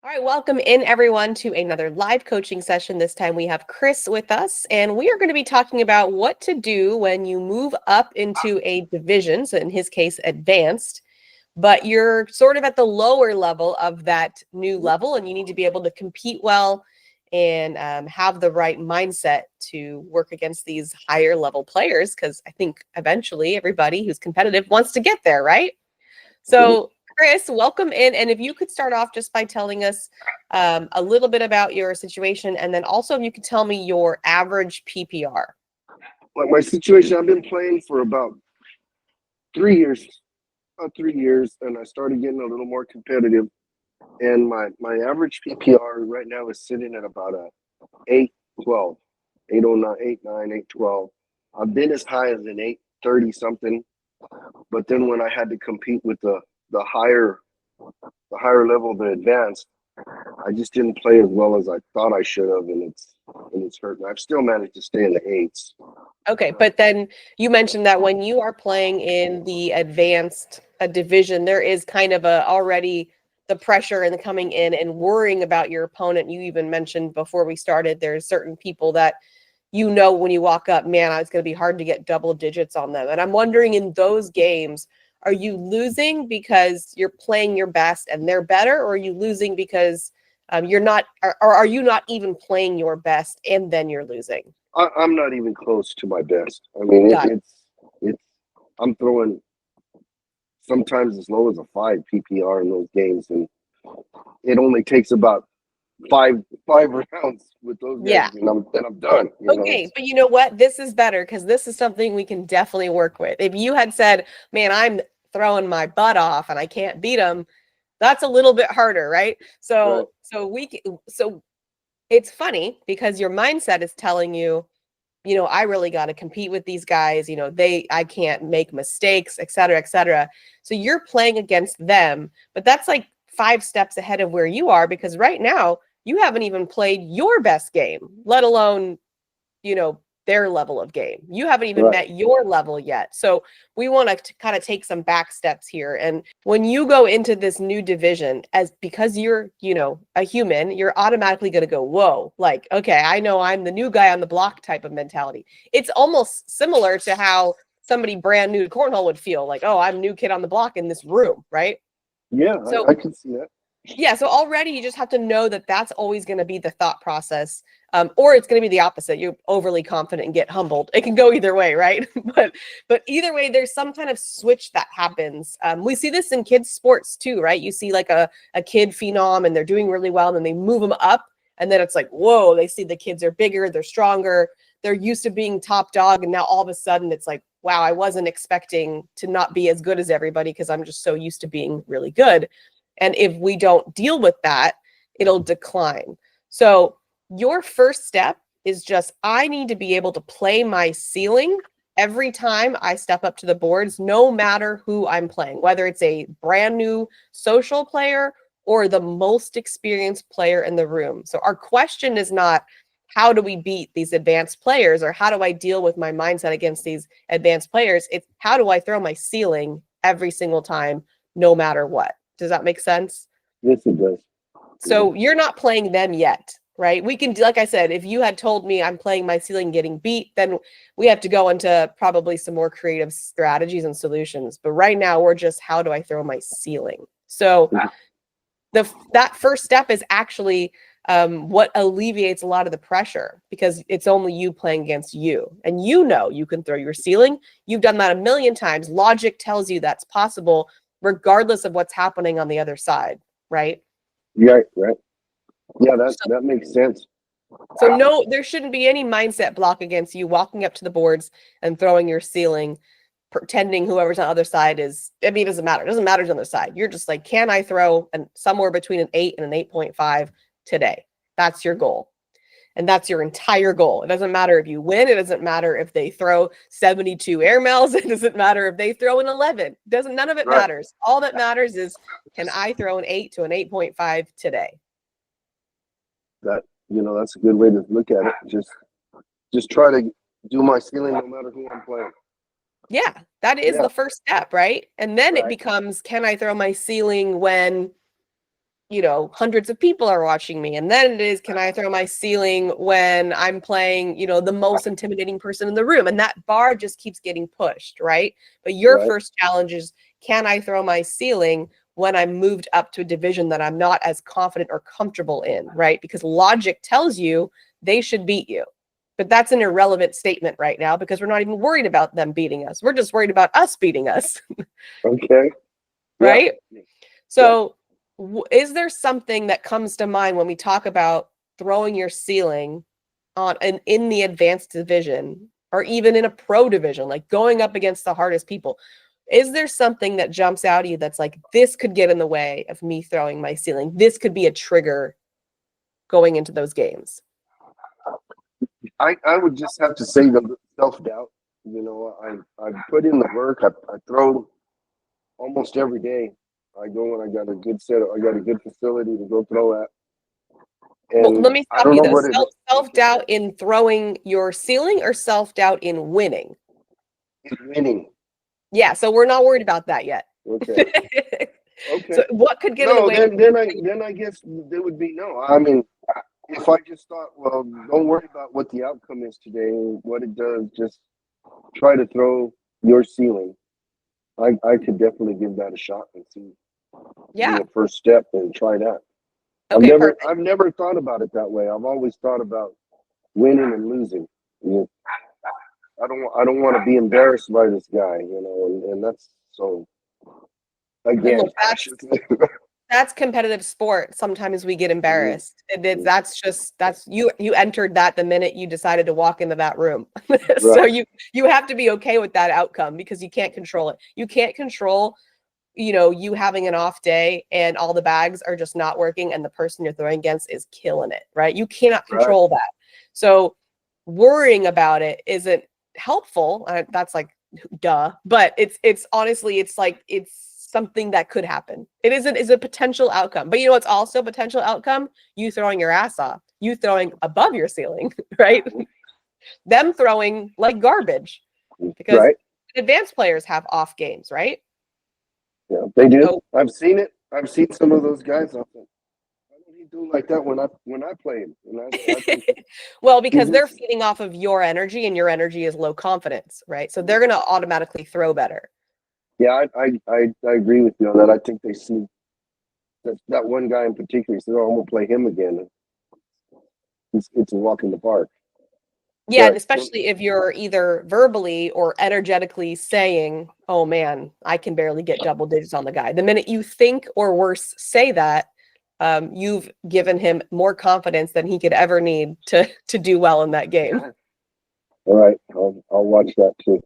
All right, welcome in everyone to another live coaching session. This time we have Chris with us, and we are going to be talking about what to do when you move up into a division, so in his case, advanced, but you're sort of at the lower level of that new level, and you need to be able to compete well and have the right mindset to work against these higher level players, because I think eventually everybody who's competitive wants to get there, right? So Chris, welcome in. And if you could start off just by telling us a little bit about your situation, and then also if you could tell me your average PPR. Like my situation, I've been playing for about 3 years, and I started getting a little more competitive. And my average PPR right now is sitting at about a 812, 809, 89, 812. I've been as high as an 830 something, but then when I had to compete with the higher level, the advanced, I just didn't play as well as I thought I should have, and it's hurting. I've still managed to stay in the eights. Okay, but then you mentioned that when you are playing in the advanced division, there is kind of already the pressure and the coming in and worrying about your opponent. You even mentioned before we started, there's certain people that when you walk up, man, it's going to be hard to get double digits on them. And I'm wondering, in those games, are you losing because you're playing your best and they're better, or are you losing because you're not, or are you not even playing your best and then you're losing? I'm not even close to my best. I mean, it's. I'm throwing sometimes as low as a 5 PPR in those games, and it only takes about five rounds with those guys, Yeah. and I'm done. Okay, but you know what? This is better because this is something we can definitely work with. If you had said, "Man, I'm throwing my butt off and I can't beat them," that's a little bit harder, right? Right. So it's funny because your mindset is telling you, I really got to compete with these guys. I can't make mistakes, et cetera, et cetera. So you're playing against them, but that's like 5 steps ahead of where you are, because right now you haven't even played your best game, let alone, their level of game. You haven't even Right. met your level yet. So we want to kind of take some back steps here. And when you go into this new division, because you're, a human, you're automatically going to go, whoa, like, okay, I know I'm the new guy on the block type of mentality. It's almost similar to how somebody brand new to cornhole would feel like, oh, I'm new kid on the block in this room, right? Yeah, So I can see that. yeah, so already you just have to know that that's always going to be the thought process, or it's going to be the opposite. You're overly confident and get humbled. It can go either way, right? but either way, there's some kind of switch that happens. We see this in kids' sports too, right? You see like a kid phenom and they're doing really well, and then they move them up, and then it's like, whoa, they see the kids are bigger, they're stronger, they're used to being top dog, and now all of a sudden it's like, wow, I wasn't expecting to not be as good as everybody because I'm just so used to being really good. And if we don't deal with that, it'll decline. So your first step is just, I need to be able to play my ceiling every time I step up to the boards, no matter who I'm playing, whether it's a brand new social player or the most experienced player in the room. So our question is not, how do we beat these advanced players, or how do I deal with my mindset against these advanced players? It's, how do I throw my ceiling every single time, no matter what? Does that make sense? Yes, it does. So you're not playing them yet, right? We can, like I said, if you had told me I'm playing my ceiling getting beat, then we have to go into probably some more creative strategies and solutions. But right now we're just, how do I throw my ceiling? So that first step is actually what alleviates a lot of the pressure, because it's only you playing against you, and you can throw your ceiling. You've done that a million times. Logic tells you that's possible, regardless of what's happening on the other side, right? Right. Yeah, that makes sense. So no, there shouldn't be any mindset block against you walking up to the boards and throwing your ceiling, pretending whoever's on the other side is, I mean, it doesn't matter. It doesn't matter who's on the other side. You're just like, can I throw somewhere between an 8 and an 8.5 today? That's your goal. And that's your entire goal. It doesn't matter if you win. It doesn't matter if they throw 72 air mails. It doesn't matter if they throw an 11. None of it Right. matters. All that matters is, can I throw an 8 to an 8.5 today? That's a good way to look at it. Just try to do my ceiling no matter who I'm playing. Yeah, that is the first step, right? And then it Right. becomes, can I throw my ceiling when hundreds of people are watching me. And then it is, can I throw my ceiling when I'm playing, the most intimidating person in the room? And that bar just keeps getting pushed, right? But your Right. first challenge is, can I throw my ceiling when I'm moved up to a division that I'm not as confident or comfortable in, right? Because logic tells you they should beat you. But that's an irrelevant statement right now because we're not even worried about them beating us. We're just worried about us beating us. Okay. Right? Yeah. So is there something that comes to mind when we talk about throwing your ceiling in the advanced division or even in a pro division, like going up against the hardest people? Is there something that jumps out at you that's like, this could get in the way of me throwing my ceiling? This could be a trigger going into those games. I would just have to say the self-doubt. I put in the work. I throw almost every day. I go and I got a good facility to go throw at. Well, And let me I stop don't you know though. what it is. Self-doubt in throwing your ceiling or self-doubt in winning? It's winning. Yeah, so we're not worried about that yet. Okay. Okay. So what could get in the No, way? then I guess there would be no. I mean, if I just thought, well, don't worry about what the outcome is today. What it does, just try to throw your ceiling. I could definitely give that a shot and see. Yeah. Be a first step and try that. Okay, perfect. I've never thought about it that way. I've always thought about winning and losing. I don't want to be embarrassed by this guy, and that's so. Again, Look, that's competitive sport. Sometimes we get embarrassed. That's you entered that the minute you decided to walk into that room. So right. you have to be okay with that outcome because you can't control it. You can't control, you having an off day and all the bags are just not working and the person you're throwing against is killing it, right? You cannot control that. So worrying about it isn't helpful. That's like duh, but it's honestly it's something that could happen. It is a potential outcome. But what's also a potential outcome? You throwing your ass off. You throwing above your ceiling, right? Them throwing like garbage. Because advanced players have off games, right? Yeah, they do. So, I've seen it. I've seen some of those guys. Why don't he do like that when I play him? Well, because they're feeding off of your energy, and your energy is low confidence, right? So they're going to automatically throw better. Yeah, I agree with you on that. I think they see that one guy in particular. He said, "Oh, I'm gonna play him again." It's a walk in the park. Yeah, and especially if you're either verbally or energetically saying, "Oh man, I can barely get double digits on the guy." The minute you think or worse say that, you've given him more confidence than he could ever need to do well in that game. All right, I'll watch that too.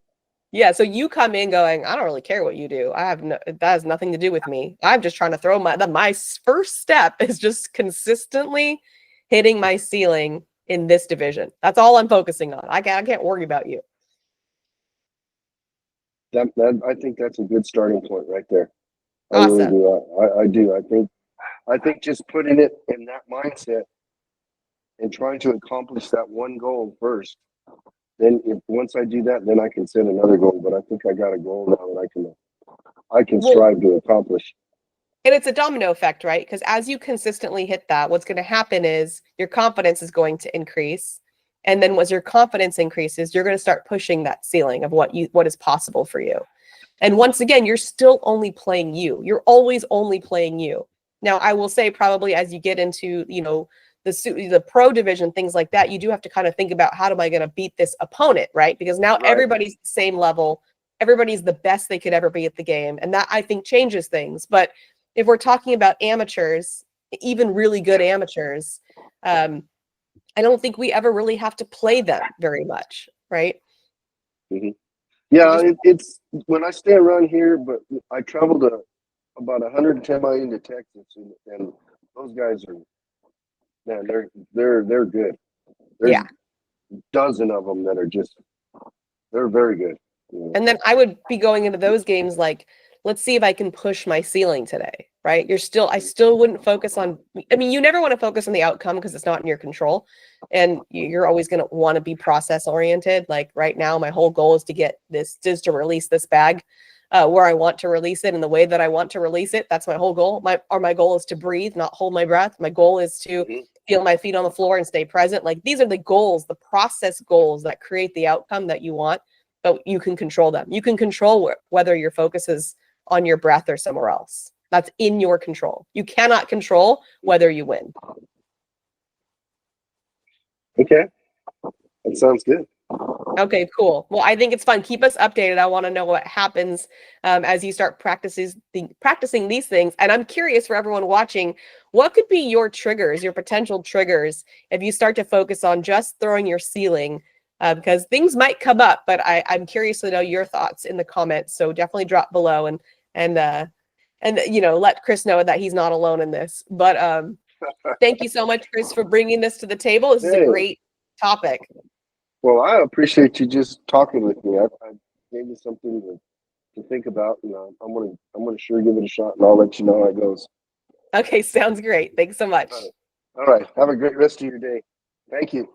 Yeah, so you come in going, I don't really care what you do. That has nothing to do with me. I'm just trying to throw my first step is just consistently hitting my ceiling in this division. That's all I'm focusing on. I can't worry about you. I think that's a good starting point right there. Awesome. I really do. I do. I think just putting it in that mindset and trying to accomplish that one goal first. Then once I do that, then I can set another goal. But I think I got a goal now that I can strive to accomplish. And it's a domino effect, right? Because as you consistently hit that, what's going to happen is your confidence is going to increase. And then as your confidence increases, you're going to start pushing that ceiling of what is possible for you. And once again, you're still only playing you. You're always only playing you. Now, I will say probably as you get into, the pro division, things like that, you do have to kind of think about how am I going to beat this opponent, right? Because now everybody's the same level. Everybody's the best they could ever be at the game. And that, I think, changes things. But if we're talking about amateurs, even really good amateurs, I don't think we ever really have to play them very much, right? Mm-hmm. Yeah, it's when I stay around here, but I travel to about 110 miles into Texas, and those guys are, man, they're good. There's a dozen of them that are they're very good. And then I would be going into those games like, let's see if I can push my ceiling today, right? I still wouldn't focus on, you never want to focus on the outcome because it's not in your control. And you're always going to want to be process oriented. Like right now, my whole goal is to release this bag. where I want to release it and the way that I want to release it. That's my whole goal. My goal is to breathe, not hold my breath. My goal is to feel my feet on the floor and stay present. Like these are the goals, the process goals that create the outcome that you want, but you can control them. You can control whether your focus is on your breath or somewhere else. That's in your control. You cannot control whether you win. Okay. That sounds good. Okay, cool. Well, I think it's fun. Keep us updated. I want to know what happens as you start practicing these things. And I'm curious for everyone watching, what could be your triggers, your potential triggers, if you start to focus on just throwing your ceiling? Because things might come up, but I'm curious to know your thoughts in the comments. So definitely drop below and let Chris know that he's not alone in this. But thank you so much, Chris, for bringing this to the table. This is a great topic. Well, I appreciate you just talking with me. I gave you something to think about, and I'm gonna sure give it a shot, and I'll let you know how it goes. Okay, sounds great. Thanks so much. All right. Have a great rest of your day. Thank you.